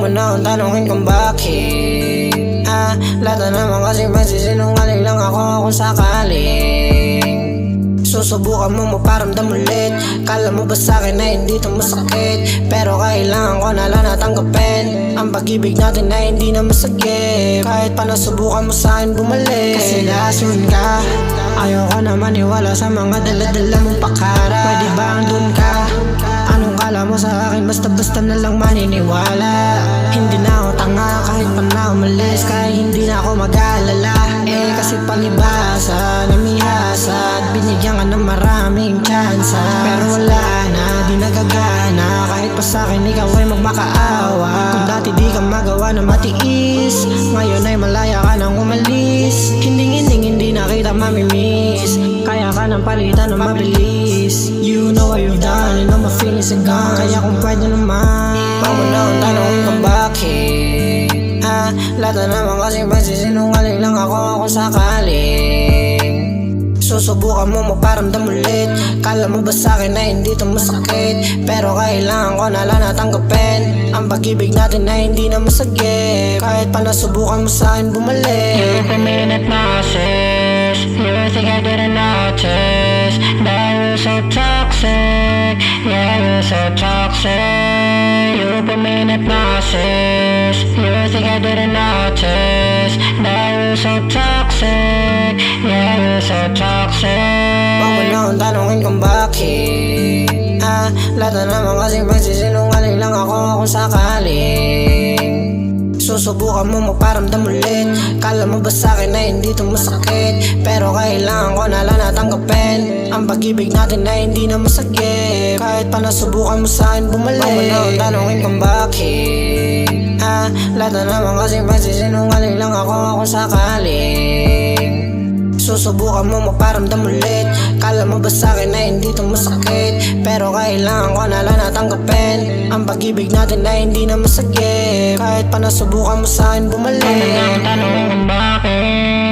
mo na akong tanungin kung bakit. Lahat na naman kasi magsisinungaling lang ako kung sakaling susubukan mo maparamdam ulit. Kala mo ba sa'kin na hindi to masakit? Pero kailangan ko na lang natanggapin ang pag-ibig natin na hindi na masakit. Kahit pa nasubukan mo sa'kin bumalik, kasi lason ka. Ayoko na maniwala sa mga dala-dala mong pakara. Pwede ba andun ka? Anong kala mo sa akin? Basta-basta na lang maniniwala. Hindi na ako tanga kahit pa na umalis, kahit hindi na ako mag-aalala. Kasi palibasa, namihasa at binigyan ka ng maraming tsansa. Pero wala na, di nagagana. Kahit pa sa'kin ikaw ay magmakaawa. Kung dati di ka magawa na matiis, ngayon ay malaya ka nang umalis. Hindi na kita mamimiss, kaya ka nang palitan ng mabilis. You know what you've done and all my feelings are gone. Kaya kung pwede naman, wag mo na akong tanongin kung bakit. Lahat na naman kasi magsisinungaling lang ako kung sakaling susubukan mo maparamdam ulit. Kala mo ba sa'kin na hindi to masakit? Pero kailangan ko na lang natanggapin ang pag-ibig natin na hindi na masakit. Kahit pa nasubukan mo sa'kin bumalik. You put me in hypnosis. You think I didn't notice that you're so toxic. Yeah, you're so toxic. You put me in hypnosis. You think I didn't notice that you're so toxic. Yeah, you're so toxic. Wag mo na akong tanongin kung bakit. Lahat na naman kasi magsisinungaling lang ako kung sakaling susubukan mo maparamdam ulit. Kala mo ba sa'kin na hindi to masakit? Pero kailangan ko na lang natanggapin ang pag-ibig natin na hindi na masakit. Kahit pa nasubukan mo sa'kin bumalik, wag mo na akong tanongin kung bakit. Lahat na naman kasi magsisinungaling lang ako kung sakaling susubukan mo maparamdam ulit. Kala mo ba sa'kin na hindi to masakit? Pero kailangan ko na lang natanggapin ang pag-ibig natin na hindi na masakit. Kahit pa nasubukan mo sa'kin bumalik. Tanongin kung bakit.